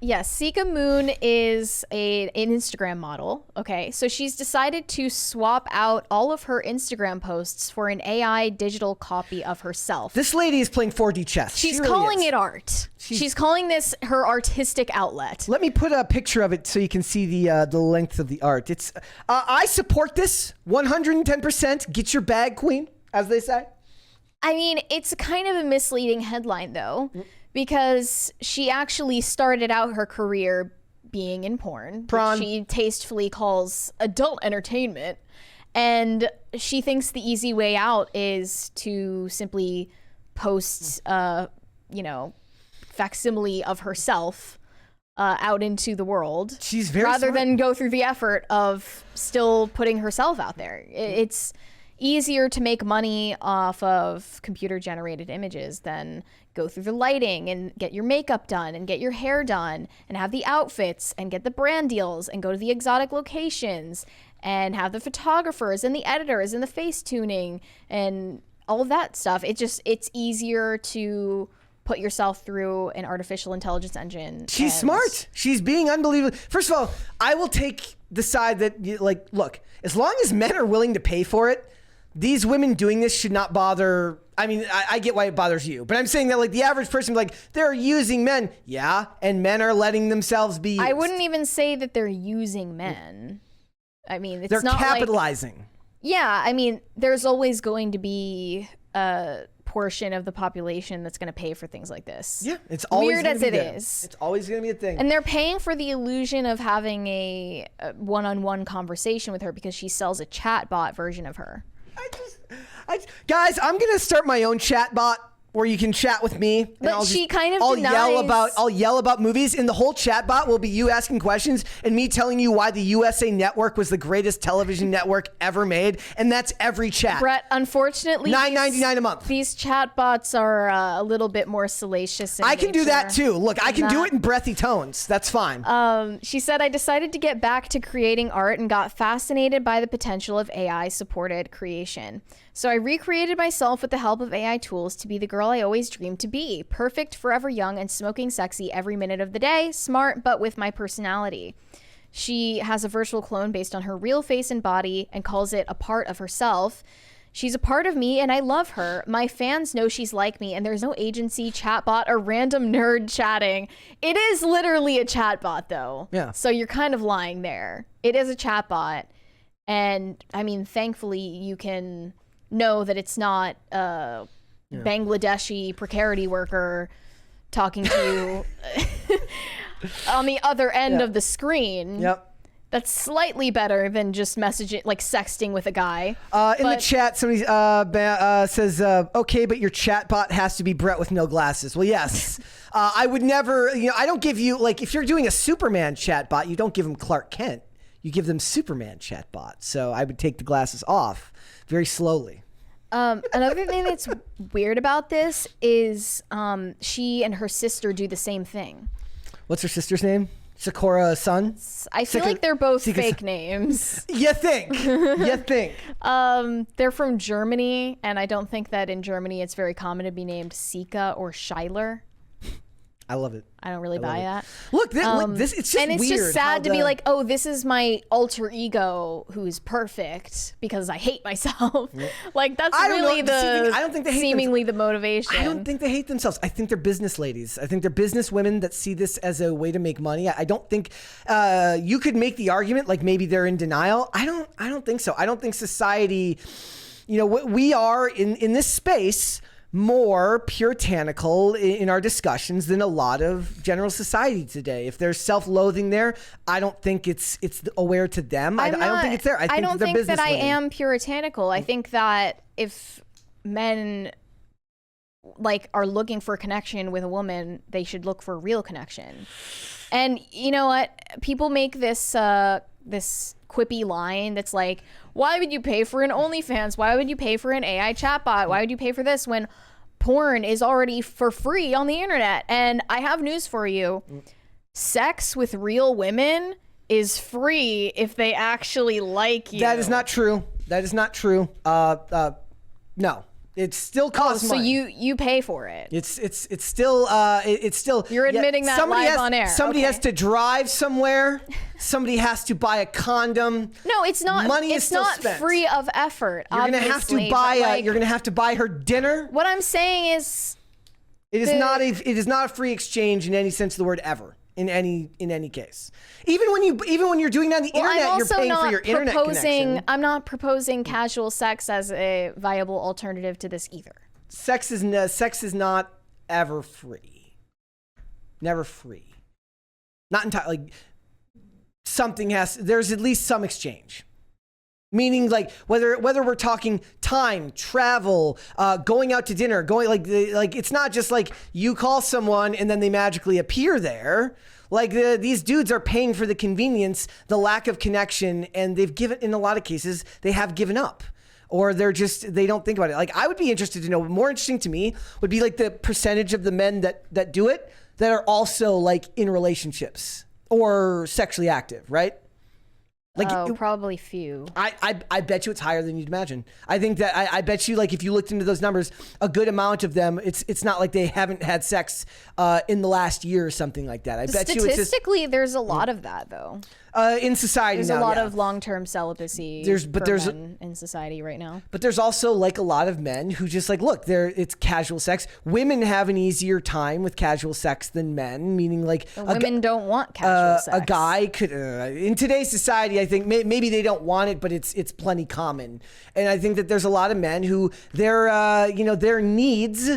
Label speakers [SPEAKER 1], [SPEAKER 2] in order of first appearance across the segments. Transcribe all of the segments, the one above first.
[SPEAKER 1] Yes, Sika Moon is an Instagram model. Okay, so she's decided to swap out all of her Instagram posts for an AI digital copy of herself.
[SPEAKER 2] This lady is playing 4D chess.
[SPEAKER 1] She's
[SPEAKER 2] She really
[SPEAKER 1] calling
[SPEAKER 2] is.
[SPEAKER 1] it art. She's calling this her artistic outlet.
[SPEAKER 2] Let me put a picture of it so you can see the length of the art. It's I support this 110%. Get your bag, queen, as they say.
[SPEAKER 1] I mean, it's kind of a misleading headline, though, because she actually started out her career being in porn, which she tastefully calls adult entertainment. And she thinks the easy way out is to simply post, facsimile of herself out into the world.
[SPEAKER 2] She's very
[SPEAKER 1] rather
[SPEAKER 2] smart.
[SPEAKER 1] than go through the effort of still putting herself out there. It's easier to make money off of computer-generated images than go through the lighting and get your makeup done and get your hair done and have the outfits and get the brand deals and go to the exotic locations and have the photographers and the editors and the face tuning and all of that stuff. It's easier to put yourself through an artificial intelligence engine.
[SPEAKER 2] She's smart. She's being unbelievable. First of all, I will take the side that, look, as long as men are willing to pay for it, these women doing this should not bother. I mean, I get why it bothers you, but I'm saying that the average person, they're using men. Yeah, and men are letting themselves be used.
[SPEAKER 1] I wouldn't even say that they're using men. I mean,
[SPEAKER 2] they're
[SPEAKER 1] not
[SPEAKER 2] capitalizing.
[SPEAKER 1] Yeah, I mean, there's always going to be a portion of the population that's going to pay for things like this.
[SPEAKER 2] Yeah, it's always
[SPEAKER 1] weird as it
[SPEAKER 2] there.
[SPEAKER 1] is.
[SPEAKER 2] It's always going to be a thing.
[SPEAKER 1] And they're paying for the illusion of having a one-on-one conversation with her because she sells a chatbot version of her.
[SPEAKER 2] Guys, I'm gonna start my own chat bot where you can chat with me.
[SPEAKER 1] But
[SPEAKER 2] I'll yell about movies, and the whole chat bot will be you asking questions and me telling you why the USA Network was the greatest television network ever made, and that's every chat.
[SPEAKER 1] Brett, unfortunately,
[SPEAKER 2] $9.99 a month.
[SPEAKER 1] These chat bots are a little bit more salacious.
[SPEAKER 2] I can do that too. Look, I can do it in breathy tones. That's fine.
[SPEAKER 1] She said, I decided to get back to creating art and got fascinated by the potential of AI-supported creation. So I recreated myself with the help of AI tools to be the girl I always dreamed to be. Perfect, forever young, and smoking sexy every minute of the day. Smart, but with my personality. She has a virtual clone based on her real face and body and calls it a part of herself. She's a part of me and I love her. My fans know she's like me and there's no agency, chatbot, or random nerd chatting. It is literally a chatbot though.
[SPEAKER 2] Yeah.
[SPEAKER 1] So you're kind of lying there. It is a chatbot. And I mean, thankfully you can know that it's not a Bangladeshi precarity worker talking to you on the other end of the screen.
[SPEAKER 2] Yep.
[SPEAKER 1] That's slightly better than just messaging, like sexting with a guy.
[SPEAKER 2] In the chat, somebody says, okay, but your chat bot has to be Brett with no glasses. Well, yes. I would never, I don't give you, if you're doing a Superman chat bot, you don't give them Clark Kent. You give them Superman chat bot. So I would take the glasses off very slowly.
[SPEAKER 1] Another thing that's weird about this is she and her sister do the same thing.
[SPEAKER 2] What's her sister's name? Sakura Sun?
[SPEAKER 1] I feel like they're both fake names.
[SPEAKER 2] You think? You think?
[SPEAKER 1] They're from Germany, and I don't think that in Germany it's very common to be named Sika or Schuyler.
[SPEAKER 2] I love it.
[SPEAKER 1] I don't really buy that.
[SPEAKER 2] Look, this it's just
[SPEAKER 1] and it's
[SPEAKER 2] weird
[SPEAKER 1] just sad to be like, oh, this is my alter ego who's perfect because I hate myself. Like that's really
[SPEAKER 2] I don't think they hate
[SPEAKER 1] seemingly the motivation.
[SPEAKER 2] I don't think they hate themselves. I think they're business ladies. I think they're business women that see this as a way to make money. I don't think you could make the argument like maybe they're in denial. I don't think so. I don't think society, we are in this space more puritanical in our discussions than a lot of general society today. If there's self-loathing there, I don't think it's aware to them. I don't think it's there.
[SPEAKER 1] I don't think that I am puritanical. I think that if men are looking for a connection with a woman, they should look for a real connection. And you know what? People make this this quippy line that's like, why would you pay for an OnlyFans? Why would you pay for an AI chatbot? Why would you pay for this when porn is already for free on the internet? And I have news for you. Sex with real women is free if they actually like you.
[SPEAKER 2] That is not true. That is not true. No. It still costs
[SPEAKER 1] so
[SPEAKER 2] money.
[SPEAKER 1] you pay for it.
[SPEAKER 2] It's still
[SPEAKER 1] You're admitting that live on air.
[SPEAKER 2] Somebody
[SPEAKER 1] Okay.
[SPEAKER 2] has to drive somewhere. Somebody has to buy a condom.
[SPEAKER 1] No, it's not.
[SPEAKER 2] Money is
[SPEAKER 1] it's
[SPEAKER 2] still
[SPEAKER 1] not
[SPEAKER 2] spent.
[SPEAKER 1] free of effort.
[SPEAKER 2] You're gonna have to buy. You're gonna have to buy her dinner.
[SPEAKER 1] What I'm saying is,
[SPEAKER 2] It is not a free exchange in any sense of the word ever. In any case, even when you're doing that on the internet, you're paying for your internet connection.
[SPEAKER 1] I'm not proposing casual sex as a viable alternative to this either.
[SPEAKER 2] Sex is not ever free. Never free. Not entirely. Like, there's at least some exchange. Meaning, like, whether we're talking time, travel, going out to dinner, like it's not just like you call someone and then they magically appear there. Like these dudes are paying for the convenience, the lack of connection, and in a lot of cases they have given up, or they don't think about it. Like, I would be interested to know. More interesting to me would be like the percentage of the men that do it that are also like in relationships or sexually active, right? Like,
[SPEAKER 1] probably few.
[SPEAKER 2] I bet you it's higher than you'd imagine. I think that I bet you, like, if you looked into those numbers, a good amount of them, it's not like they haven't had sex in the last year or something like that. I bet you it's just,
[SPEAKER 1] statistically, there's a lot of that though.
[SPEAKER 2] In society
[SPEAKER 1] There's
[SPEAKER 2] now,
[SPEAKER 1] a lot of long-term celibacy there's men in society right now.
[SPEAKER 2] But there's also like a lot of men who just like, look, it's casual sex. Women have an easier time with casual sex than men, meaning like
[SPEAKER 1] women don't want casual sex.
[SPEAKER 2] A guy could, in today's society, I think maybe they don't want it, but it's plenty common. And I think that there's a lot of men who their needs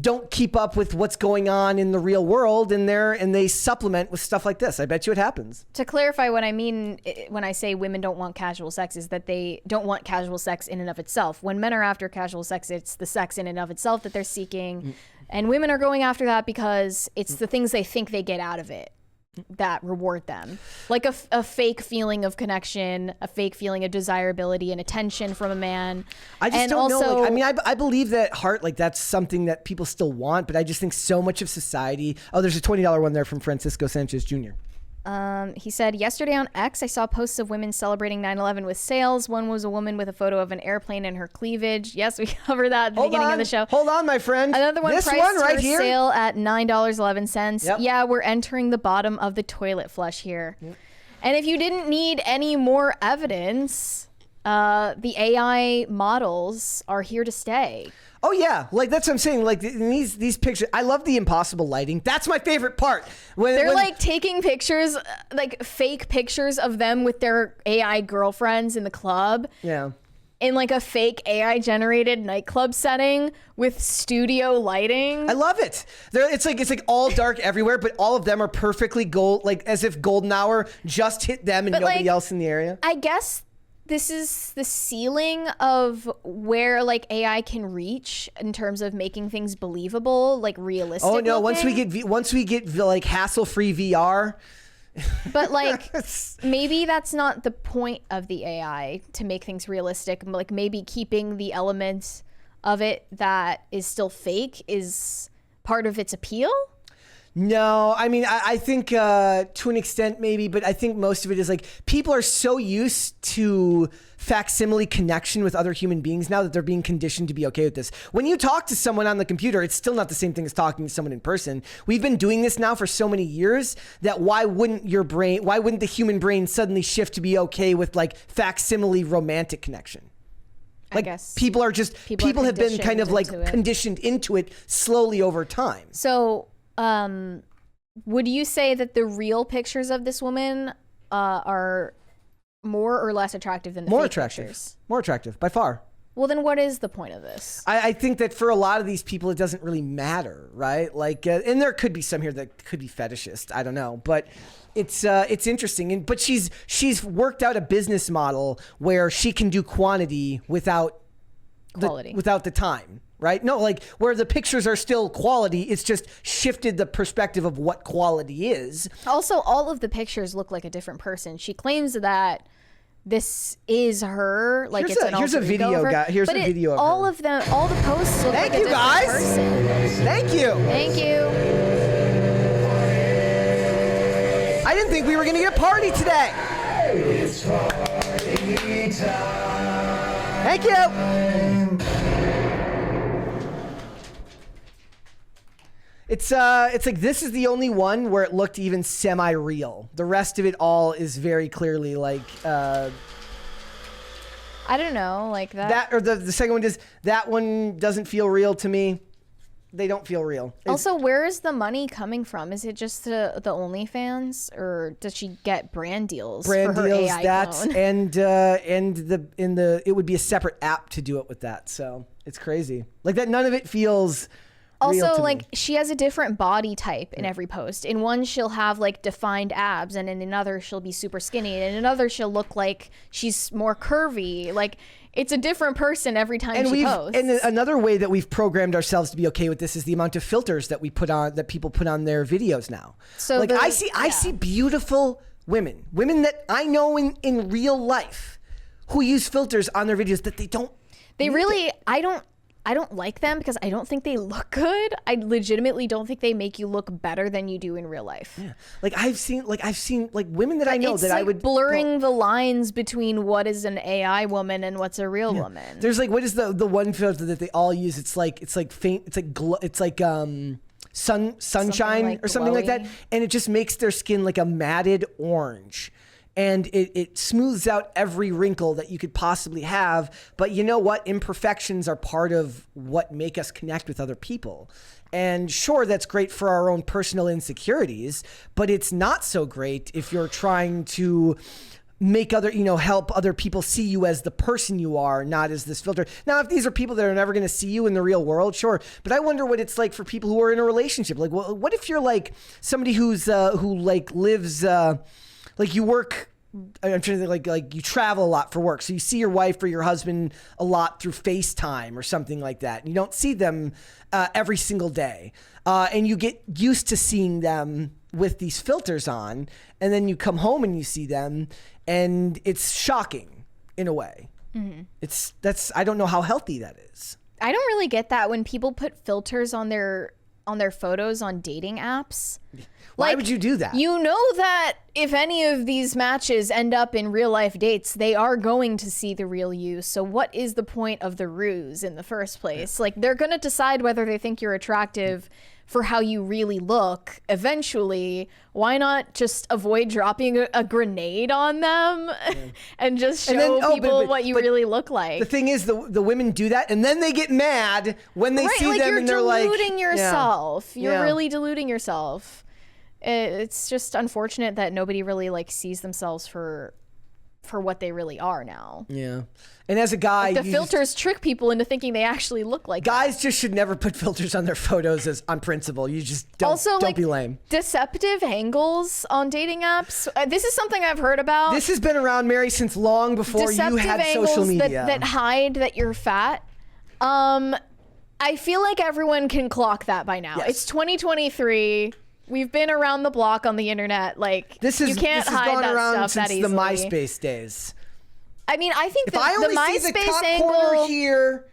[SPEAKER 2] don't keep up with what's going on in the real world, and they supplement with stuff like this. I bet you it happens.
[SPEAKER 1] To clarify, what I mean when I say women don't want casual sex is that they don't want casual sex in and of itself. When men are after casual sex, it's the sex in and of itself that they're seeking. And women are going after that because it's the things they think they get out of it that reward them. Like a fake feeling of connection, a fake feeling of desirability and attention from a man.
[SPEAKER 2] I just don't know. Like, I mean, I believe that heart, like, that's something that people still want, but I just think so much of society. Oh, there's a $20 one there from Francisco Sanchez Jr.
[SPEAKER 1] He said, yesterday on X, I saw posts of women celebrating 9/11 with sales. One was a woman with a photo of an airplane and her cleavage. Yes, we covered that at the beginning of the show.
[SPEAKER 2] Hold on, my friend.
[SPEAKER 1] Another one
[SPEAKER 2] this
[SPEAKER 1] priced
[SPEAKER 2] one right
[SPEAKER 1] for
[SPEAKER 2] here?
[SPEAKER 1] sale at $9.11.
[SPEAKER 2] Yep.
[SPEAKER 1] Yeah, we're entering the bottom of the toilet flush here. Yep. And if you didn't need any more evidence, the AI models are here to stay.
[SPEAKER 2] Oh yeah, like that's what I'm saying. Like in these pictures, I love the impossible lighting. That's my favorite part.
[SPEAKER 1] They're like taking pictures, like fake pictures of them with their AI girlfriends in the club.
[SPEAKER 2] Yeah.
[SPEAKER 1] In like a fake AI generated nightclub setting with studio lighting.
[SPEAKER 2] I love it. It's like all dark everywhere, but all of them are perfectly gold, like as if golden hour just hit them and nobody else in the area.
[SPEAKER 1] I guess this is the ceiling of where like AI can reach in terms of making things believable, like realistic.
[SPEAKER 2] Oh no!
[SPEAKER 1] looking.
[SPEAKER 2] Once we get like hassle-free VR.
[SPEAKER 1] But like maybe that's not the point of the AI, to make things realistic. Like maybe keeping the elements of it that is still fake is part of its appeal.
[SPEAKER 2] No, I mean, I think to an extent maybe, but I think most of it is like people are so used to facsimile connection with other human beings now that they're being conditioned to be okay with this. When you talk to someone on the computer, it's still not the same thing as talking to someone in person. We've been doing this now for so many years that why wouldn't the human brain suddenly shift to be okay with like facsimile romantic connection? Like, I guess people have been kind of like conditioned into it slowly over time.
[SPEAKER 1] So, would you say that the real pictures of this woman are more or less attractive than the fake pictures?
[SPEAKER 2] More attractive, by far.
[SPEAKER 1] Well, then what is the point of this?
[SPEAKER 2] I think that for a lot of these people, it doesn't really matter, right? Like, and there could be some here that could be fetishist. I don't know, but it's interesting. But she's worked out a business model where she can do quantity without
[SPEAKER 1] quality,
[SPEAKER 2] without the time. Right? No, like where the pictures are still quality, it's just shifted the perspective of what quality is.
[SPEAKER 1] Also, all of the pictures look like a different person. She claims that this is her. Like
[SPEAKER 2] here's a video, guy. Here's a video of
[SPEAKER 1] all
[SPEAKER 2] her.
[SPEAKER 1] of them. All the posts look like a different person.
[SPEAKER 2] Thank you.
[SPEAKER 1] Thank you.
[SPEAKER 2] I didn't think we were going to get a party today.
[SPEAKER 3] It's party time.
[SPEAKER 2] Thank you. It's like this is the only one where it looked even semi-real. The rest of it all is very clearly like
[SPEAKER 1] I don't know, like that.
[SPEAKER 2] or the second one that one doesn't feel real to me. They don't feel real.
[SPEAKER 1] Also, where is the money coming from? Is it just the OnlyFans, or does she get brand deals for her AI clone?
[SPEAKER 2] and it would be a separate app to do it with that. So it's crazy. Like that, none of it feels.
[SPEAKER 1] Also, like she has a different body type in every post. In one, she'll have like defined abs, and in another, she'll be super skinny, and in another, she'll look like she's more curvy. Like it's a different person every time she posts.
[SPEAKER 2] And another way that we've programmed ourselves to be okay with this is the amount of filters that people put on their videos now. So like I see beautiful women that I know in real life who use filters on their videos that they don't.
[SPEAKER 1] I don't like them because I don't think they look good. I legitimately don't think they make you look better than you do in real life.
[SPEAKER 2] Yeah. Like I've seen women that I know that I would
[SPEAKER 1] blurring the lines between what is an AI woman and what's a real woman.
[SPEAKER 2] There's like, what is the one filter that they all use? It's like faint. It's like sunshine or something like that. And it just makes their skin like a matted orange. And it smooths out every wrinkle that you could possibly have. But you know what? Imperfections are part of what make us connect with other people. And sure, that's great for our own personal insecurities, but it's not so great if you're trying to make help other people see you as the person you are, not as this filter. Now, if these are people that are never going to see you in the real world, sure. But I wonder what it's like for people who are in a relationship. Like, well, what if you're like somebody who lives, like you work, I'm trying to think like you travel a lot for work. So you see your wife or your husband a lot through FaceTime or something like that. And you don't see them every single day. And you get used to seeing them with these filters on. And then you come home and you see them and it's shocking in a way. Mm-hmm. I don't know how healthy that is.
[SPEAKER 1] I don't really get that when people put filters on their photos on dating apps.
[SPEAKER 2] Why would you do that?
[SPEAKER 1] You know that if any of these matches end up in real life dates, they are going to see the real you. So what is the point of the ruse in the first place? Like they're going to decide whether they think you're attractive for how you really look eventually. Why not just avoid dropping a grenade on them and just show people what you really look like?
[SPEAKER 2] The thing is, the women do that and then they get mad when they see them and they're like,
[SPEAKER 1] you're deluding yourself. You're really deluding yourself. It's just unfortunate that nobody really like sees themselves for what they really are now.
[SPEAKER 2] Yeah. And as a guy,
[SPEAKER 1] the filters trick people into thinking they actually look like
[SPEAKER 2] guys. Just should never put filters on their photos as on principle. You just don't be lame.
[SPEAKER 1] Deceptive angles on dating apps. This is something I've heard about.
[SPEAKER 2] This has been around, Mary, since long before you had social media.
[SPEAKER 1] That hide that you're fat. I feel like everyone can clock that by now. Yes. It's 2023. We've been around the block on the internet. Like you can't hide that stuff that easily.
[SPEAKER 2] The MySpace days.
[SPEAKER 1] I mean, I think
[SPEAKER 2] if I only see the top corner here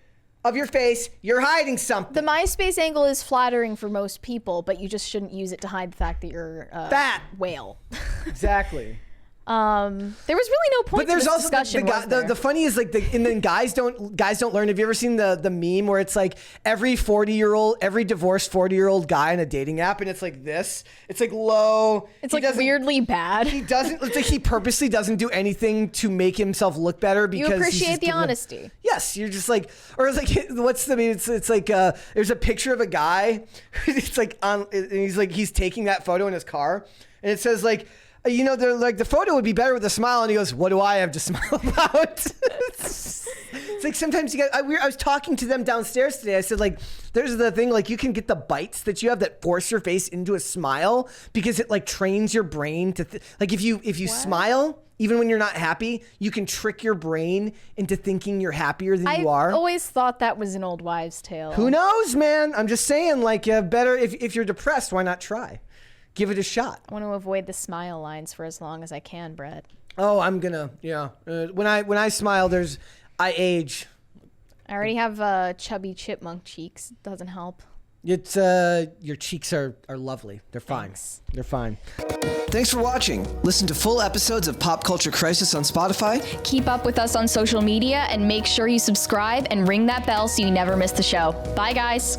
[SPEAKER 2] of your face, you're hiding something.
[SPEAKER 1] The MySpace angle is flattering for most people, but you just shouldn't use it to hide the fact that you're a
[SPEAKER 2] fat
[SPEAKER 1] whale.
[SPEAKER 2] Exactly.
[SPEAKER 1] There was really no point to this discussion.
[SPEAKER 2] The funny is like, and then guys don't learn. Have you ever seen the meme where it's like every divorced 40-year-old guy on a dating app, and it's like this. It's like low.
[SPEAKER 1] It's like weirdly bad.
[SPEAKER 2] He doesn't. It's like he purposely doesn't do anything to make himself look better because
[SPEAKER 1] you appreciate the honesty.
[SPEAKER 2] Yes, you're just like, or it's like, what's the meme? It's like there's a picture of a guy. It's like and he's taking that photo in his car, and it says like, they're like, the photo would be better with a smile. And he goes, what do I have to smile about? It's like sometimes I was talking to them downstairs today. I said, like, there's the thing, like you can get the bites that you have that force your face into a smile because it like trains your brain to, like if you smile, even when you're not happy, you can trick your brain into thinking you're happier than you are.
[SPEAKER 1] I always thought that was an old wives' tale.
[SPEAKER 2] Who knows, man? I'm just saying, like, better if you're depressed, why not try? Give it a shot.
[SPEAKER 1] I want to avoid the smile lines for as long as I can, Brett.
[SPEAKER 2] Oh, I'm gonna, when I smile, I age.
[SPEAKER 1] I already have chubby chipmunk cheeks. Doesn't help.
[SPEAKER 2] It's your cheeks are lovely. They're fine.
[SPEAKER 1] Thanks.
[SPEAKER 2] They're fine. Thanks for watching. Listen to full episodes of Pop Culture Crisis on Spotify.
[SPEAKER 3] Keep up with us on social media and make sure you subscribe and ring that bell so you never miss the show. Bye, guys.